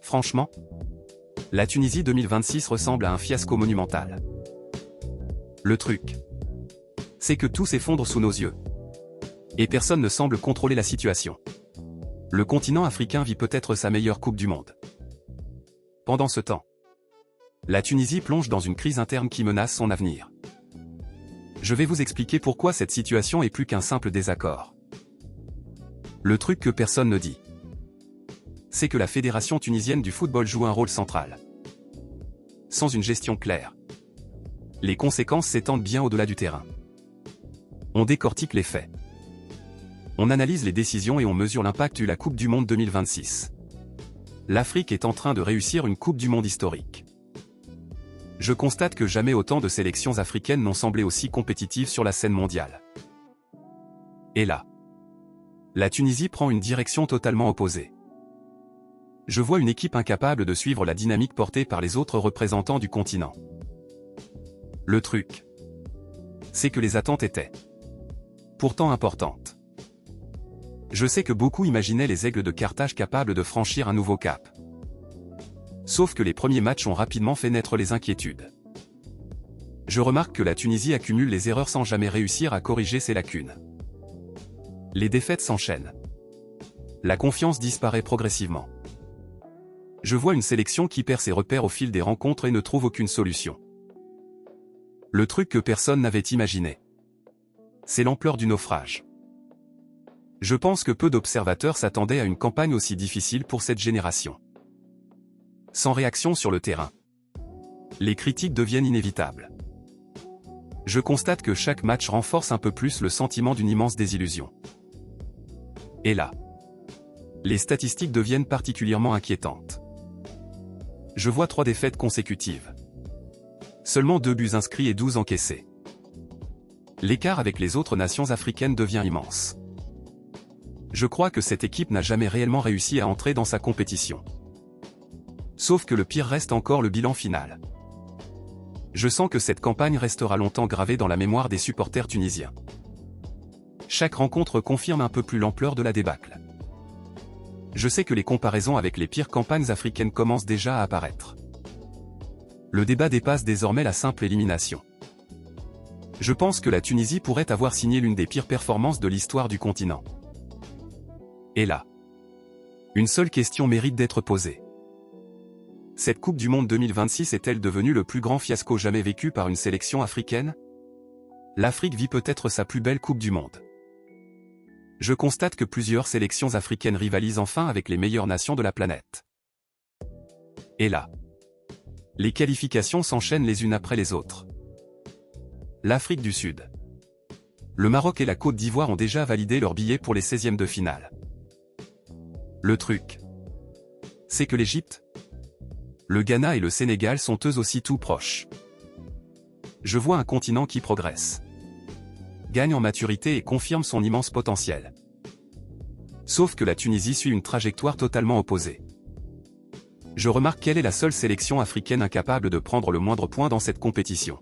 Franchement, la Tunisie 2026 ressemble à un fiasco monumental. Le truc, c'est que tout s'effondre sous nos yeux. Et personne ne semble contrôler la situation. Le continent africain vit peut-être sa meilleure Coupe du Monde. Pendant ce temps, la Tunisie plonge dans une crise interne qui menace son avenir. Je vais vous expliquer pourquoi cette situation est plus qu'un simple désaccord. Le truc que personne ne dit, c'est que la Fédération tunisienne du football joue un rôle central. Sans une gestion claire, les conséquences s'étendent bien au-delà du terrain. On décortique les faits. On analyse les décisions et on mesure l'impact de la Coupe du Monde 2026. L'Afrique est en train de réussir une Coupe du Monde historique. Je constate que jamais autant de sélections africaines n'ont semblé aussi compétitives sur la scène mondiale. Et là, la Tunisie prend une direction totalement opposée. Je vois une équipe incapable de suivre la dynamique portée par les autres représentants du continent. Le truc, c'est que les attentes étaient pourtant importantes. Je sais que beaucoup imaginaient les Aigles de Carthage capables de franchir un nouveau cap. Sauf que les premiers matchs ont rapidement fait naître les inquiétudes. Je remarque que la Tunisie accumule les erreurs sans jamais réussir à corriger ses lacunes. Les défaites s'enchaînent. La confiance disparaît progressivement. Je vois une sélection qui perd ses repères au fil des rencontres et ne trouve aucune solution. Le truc que personne n'avait imaginé, c'est l'ampleur du naufrage. Je pense que peu d'observateurs s'attendaient à une campagne aussi difficile pour cette génération. Sans réaction sur le terrain, les critiques deviennent inévitables. Je constate que chaque match renforce un peu plus le sentiment d'une immense désillusion. Et là, les statistiques deviennent particulièrement inquiétantes. Je vois 3 défaites consécutives. Seulement 2 buts inscrits et 12 encaissés. L'écart avec les autres nations africaines devient immense. Je crois que cette équipe n'a jamais réellement réussi à entrer dans sa compétition. Sauf que le pire reste encore le bilan final. Je sens que cette campagne restera longtemps gravée dans la mémoire des supporters tunisiens. Chaque rencontre confirme un peu plus l'ampleur de la débâcle. Je sais que les comparaisons avec les pires campagnes africaines commencent déjà à apparaître. Le débat dépasse désormais la simple élimination. Je pense que la Tunisie pourrait avoir signé l'une des pires performances de l'histoire du continent. Et là, une seule question mérite d'être posée. Cette Coupe du Monde 2026 est-elle devenue le plus grand fiasco jamais vécu par une sélection africaine? L'Afrique vit peut-être sa plus belle Coupe du Monde. Je constate que plusieurs sélections africaines rivalisent enfin avec les meilleures nations de la planète. Et là, les qualifications s'enchaînent les unes après les autres. L'Afrique du Sud, le Maroc et la Côte d'Ivoire ont déjà validé leurs billets pour les 16e de finale. Le truc, c'est que l'Égypte, le Ghana et le Sénégal sont eux aussi tout proches. Je vois un continent qui progresse, gagne en maturité et confirme son immense potentiel. Sauf que la Tunisie suit une trajectoire totalement opposée. Je remarque qu'elle est la seule sélection africaine incapable de prendre le moindre point dans cette compétition.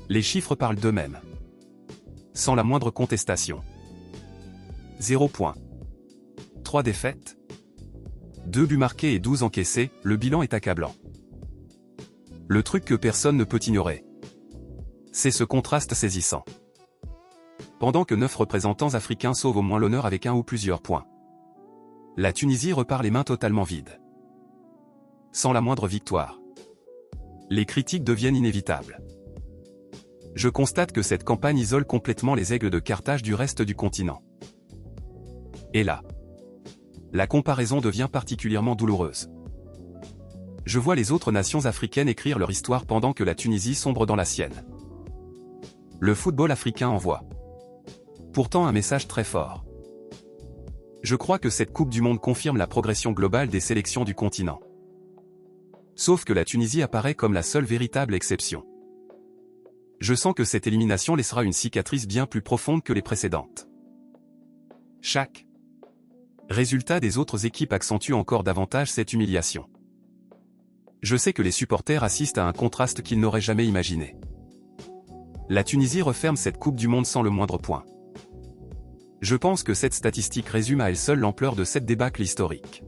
Les chiffres parlent d'eux-mêmes. Sans la moindre contestation. 0 points. 3 défaites. 2 buts marqués et 12 encaissés, le bilan est accablant. Le truc que personne ne peut ignorer, c'est ce contraste saisissant. Pendant que 9 représentants africains sauvent au moins l'honneur avec un ou plusieurs points, la Tunisie repart les mains totalement vides. Sans la moindre victoire, les critiques deviennent inévitables. Je constate que cette campagne isole complètement les Aigles de Carthage du reste du continent. Et là, la comparaison devient particulièrement douloureuse. Je vois les autres nations africaines écrire leur histoire pendant que la Tunisie sombre dans la sienne. Le football africain envoie pourtant un message très fort. Je crois que cette Coupe du Monde confirme la progression globale des sélections du continent. Sauf que la Tunisie apparaît comme la seule véritable exception. Je sens que cette élimination laissera une cicatrice bien plus profonde que les précédentes. Chaque résultat des autres équipes accentue encore davantage cette humiliation. Je sais que les supporters assistent à un contraste qu'ils n'auraient jamais imaginé. La Tunisie referme cette Coupe du Monde sans le moindre point. Je pense que cette statistique résume à elle seule l'ampleur de cette débâcle historique.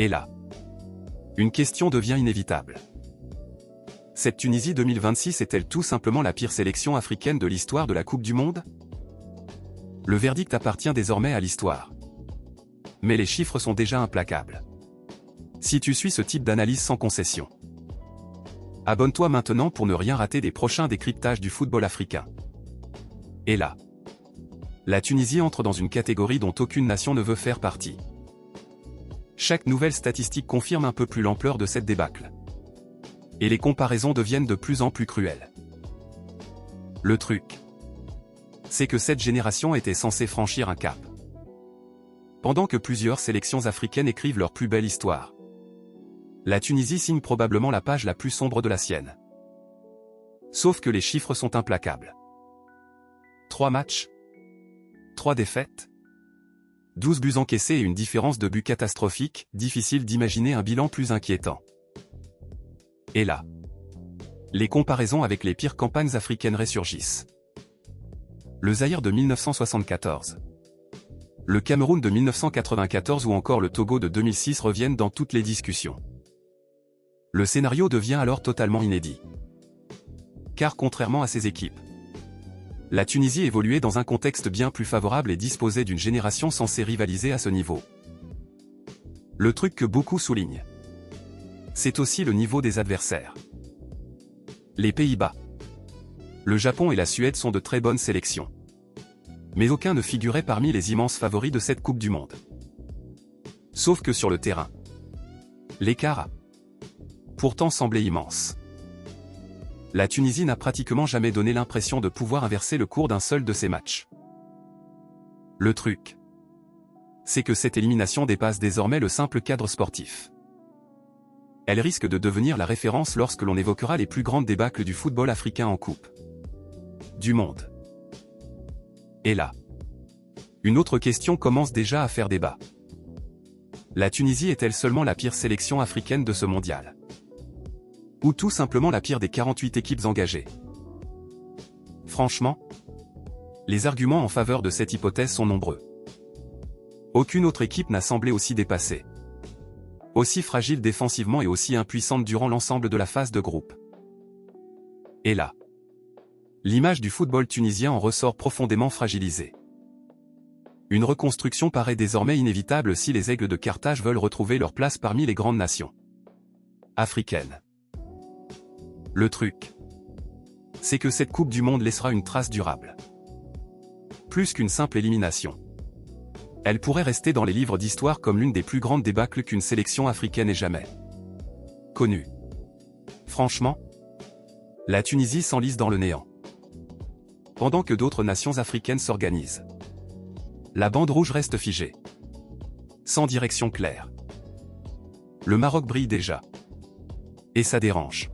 Et là, une question devient inévitable. Cette Tunisie 2026 est-elle tout simplement la pire sélection africaine de l'histoire de la Coupe du Monde? Le verdict appartient désormais à l'histoire. Mais les chiffres sont déjà implacables. Si tu suis ce type d'analyse sans concession, abonne-toi maintenant pour ne rien rater des prochains décryptages du football africain. Et là, la Tunisie entre dans une catégorie dont aucune nation ne veut faire partie. Chaque nouvelle statistique confirme un peu plus l'ampleur de cette débâcle. Et les comparaisons deviennent de plus en plus cruelles. Le truc, c'est que cette génération était censée franchir un cap. Pendant que plusieurs sélections africaines écrivent leur plus belle histoire, la Tunisie signe probablement la page la plus sombre de la sienne. Sauf que les chiffres sont implacables. 3 matchs, 3 défaites, 12 buts encaissés et une différence de but catastrophique, difficile d'imaginer un bilan plus inquiétant. Et là, les comparaisons avec les pires campagnes africaines ressurgissent. Le Zaïre de 1974, le Cameroun de 1994 ou encore le Togo de 2006 reviennent dans toutes les discussions. Le scénario devient alors totalement inédit. Car contrairement à ces équipes, la Tunisie évoluait dans un contexte bien plus favorable et disposait d'une génération censée rivaliser à ce niveau. Le truc que beaucoup soulignent, c'est aussi le niveau des adversaires. Les Pays-Bas, le Japon et la Suède sont de très bonnes sélections. Mais aucun ne figurait parmi les immenses favoris de cette Coupe du Monde. Sauf que sur le terrain, l'écart a pourtant semblé immense. La Tunisie n'a pratiquement jamais donné l'impression de pouvoir inverser le cours d'un seul de ses matchs. Le truc, c'est que cette élimination dépasse désormais le simple cadre sportif. Elle risque de devenir la référence lorsque l'on évoquera les plus grandes débâcles du football africain en Coupe du Monde. Et là, une autre question commence déjà à faire débat. La Tunisie est-elle seulement la pire sélection africaine de ce mondial? Ou tout simplement la pire des 48 équipes engagées? Franchement, les arguments en faveur de cette hypothèse sont nombreux. Aucune autre équipe n'a semblé aussi dépassée, aussi fragile défensivement et aussi impuissante durant l'ensemble de la phase de groupe. Et là, l'image du football tunisien en ressort profondément fragilisée. Une reconstruction paraît désormais inévitable si les Aigles de Carthage veulent retrouver leur place parmi les grandes nations africaines. Le truc, c'est que cette Coupe du Monde laissera une trace durable. Plus qu'une simple élimination, elle pourrait rester dans les livres d'histoire comme l'une des plus grandes débâcles qu'une sélection africaine ait jamais connue. Franchement, la Tunisie s'enlise dans le néant. Pendant que d'autres nations africaines s'organisent, la bande rouge reste figée, sans direction claire. Le Maroc brille déjà. Et ça dérange.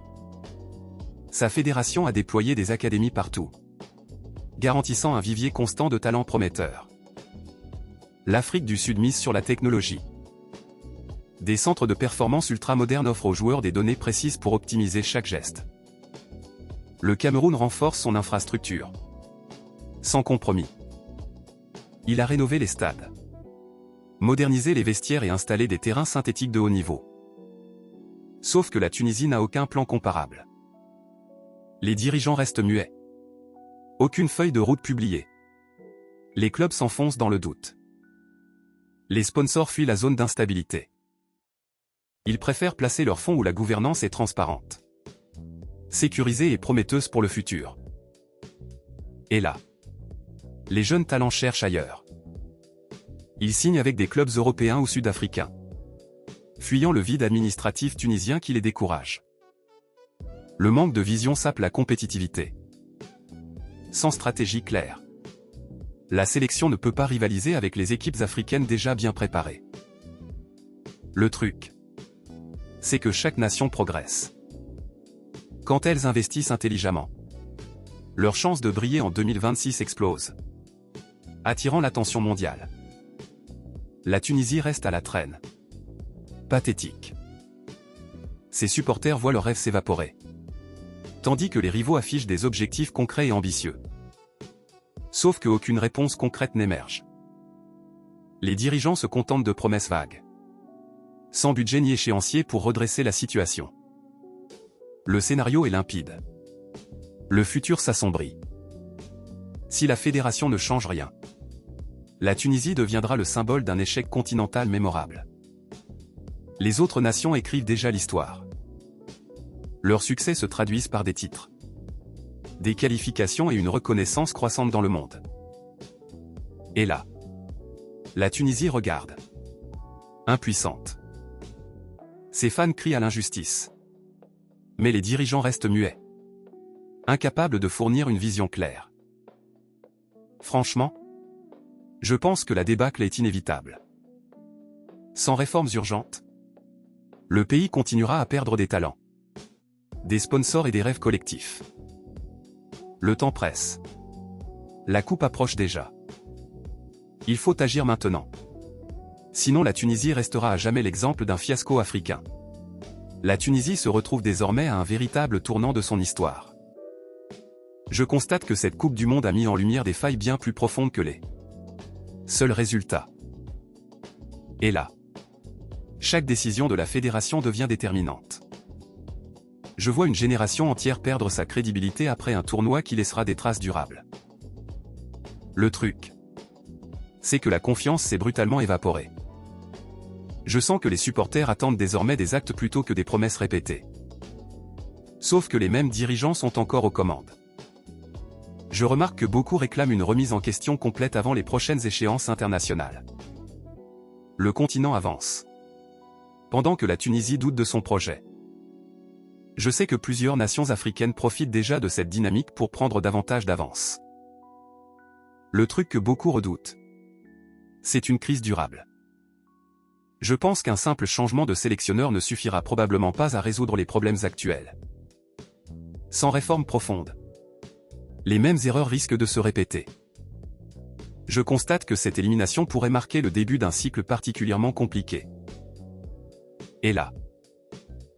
Sa fédération a déployé des académies partout, garantissant un vivier constant de talents prometteurs. L'Afrique du Sud mise sur la technologie. Des centres de performance ultra-modernes offrent aux joueurs des données précises pour optimiser chaque geste. Le Cameroun renforce son infrastructure, sans compromis. Il a rénové les stades, modernisé les vestiaires et installé des terrains synthétiques de haut niveau. Sauf que la Tunisie n'a aucun plan comparable. Les dirigeants restent muets. Aucune feuille de route publiée. Les clubs s'enfoncent dans le doute. Les sponsors fuient la zone d'instabilité. Ils préfèrent placer leurs fonds où la gouvernance est transparente, sécurisée et prometteuse pour le futur. Et là, les jeunes talents cherchent ailleurs. Ils signent avec des clubs européens ou sud-africains, fuyant le vide administratif tunisien qui les décourage. Le manque de vision sape la compétitivité. Sans stratégie claire, la sélection ne peut pas rivaliser avec les équipes africaines déjà bien préparées. Le truc, c'est que chaque nation progresse quand elles investissent intelligemment. Leurs chances de briller en 2026 explosent, attirant l'attention mondiale. La Tunisie reste à la traîne. Pathétique. Ses supporters voient leurs rêves s'évaporer, tandis que les rivaux affichent des objectifs concrets et ambitieux. Sauf qu'aucune réponse concrète n'émerge. Les dirigeants se contentent de promesses vagues, Sans budget ni échéancier pour redresser la situation. Le scénario est limpide. Le futur s'assombrit. Si la fédération ne change rien, la Tunisie deviendra le symbole d'un échec continental mémorable. Les autres nations écrivent déjà l'histoire. Leurs succès se traduisent par des titres, des qualifications et une reconnaissance croissante dans le monde. Et là, la Tunisie regarde, impuissante. Ses fans crient à l'injustice. Mais les dirigeants restent muets, incapables de fournir une vision claire. Franchement, je pense que la débâcle est inévitable. Sans réformes urgentes, le pays continuera à perdre des talents, des sponsors et des rêves collectifs. Le temps presse. La coupe approche déjà. Il faut agir maintenant. Sinon la Tunisie restera à jamais l'exemple d'un fiasco africain. La Tunisie se retrouve désormais à un véritable tournant de son histoire. Je constate que cette Coupe du Monde a mis en lumière des failles bien plus profondes que les seuls résultats. Et là, chaque décision de la fédération devient déterminante. Je vois une génération entière perdre sa crédibilité après un tournoi qui laissera des traces durables. Le truc, c'est que la confiance s'est brutalement évaporée. Je sens que les supporters attendent désormais des actes plutôt que des promesses répétées. Sauf que les mêmes dirigeants sont encore aux commandes. Je remarque que beaucoup réclament une remise en question complète avant les prochaines échéances internationales. Le continent avance, pendant que la Tunisie doute de son projet. Je sais que plusieurs nations africaines profitent déjà de cette dynamique pour prendre davantage d'avance. Le truc que beaucoup redoutent, c'est une crise durable. Je pense qu'un simple changement de sélectionneur ne suffira probablement pas à résoudre les problèmes actuels. Sans réforme profonde, les mêmes erreurs risquent de se répéter. Je constate que cette élimination pourrait marquer le début d'un cycle particulièrement compliqué. Et là,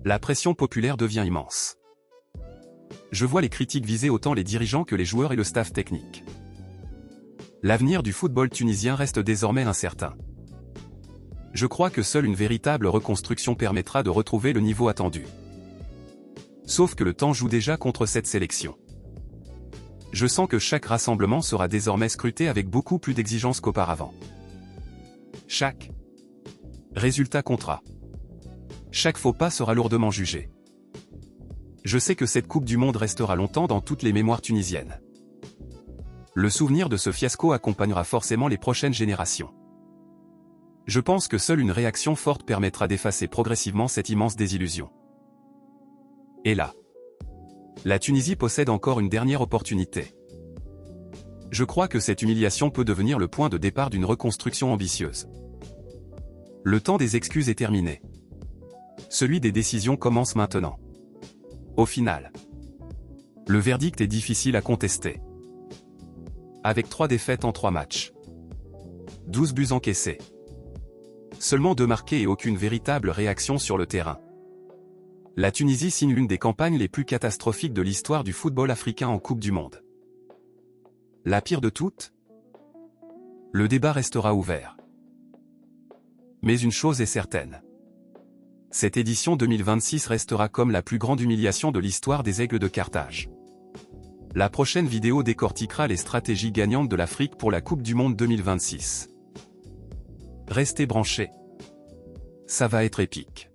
la pression populaire devient immense. Je vois les critiques viser autant les dirigeants que les joueurs et le staff technique. L'avenir du football tunisien reste désormais incertain. Je crois que seule une véritable reconstruction permettra de retrouver le niveau attendu. Sauf que le temps joue déjà contre cette sélection. Je sens que chaque rassemblement sera désormais scruté avec beaucoup plus d'exigence qu'auparavant. Chaque résultat comptera. Chaque faux pas sera lourdement jugé. Je sais que cette Coupe du Monde restera longtemps dans toutes les mémoires tunisiennes. Le souvenir de ce fiasco accompagnera forcément les prochaines générations. Je pense que seule une réaction forte permettra d'effacer progressivement cette immense désillusion. Et là, la Tunisie possède encore une dernière opportunité. Je crois que cette humiliation peut devenir le point de départ d'une reconstruction ambitieuse. Le temps des excuses est terminé. Celui des décisions commence maintenant. Au final, le verdict est difficile à contester. Avec 3 défaites en 3 matchs, 12 buts encaissés, seulement 2 marqués et aucune véritable réaction sur le terrain, la Tunisie signe l'une des campagnes les plus catastrophiques de l'histoire du football africain en Coupe du Monde. La pire de toutes? Le débat restera ouvert. Mais une chose est certaine. Cette édition 2026 restera comme la plus grande humiliation de l'histoire des Aigles de Carthage. La prochaine vidéo décortiquera les stratégies gagnantes de l'Afrique pour la Coupe du Monde 2026. Restez branchés. Ça va être épique.